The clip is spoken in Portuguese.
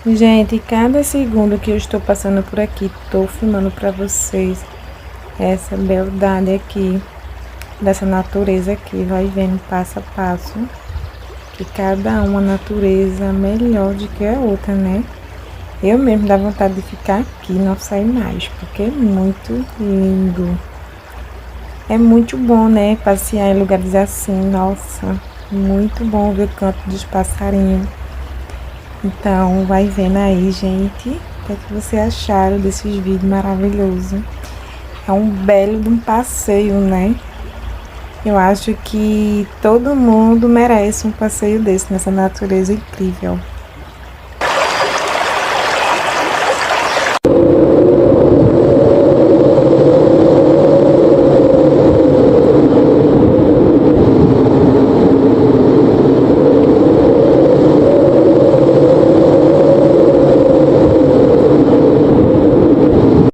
Gente, cada segundo que eu estou passando por aqui, estou filmando para vocês essa beldade aqui, dessa natureza aqui, vai vendo passo a passo, que cada uma natureza melhor do que a outra, né? Eu mesmo dá vontade de ficar aqui, não sair mais, porque é muito lindo. É muito bom, né? Passear em lugares assim, nossa, muito bom ver o canto dos passarinhos. Então, vai vendo aí, gente, o que é que vocês acharam desses vídeos maravilhosos. É um belo de um passeio, né? Eu acho que todo mundo merece um passeio desse nessa natureza incrível.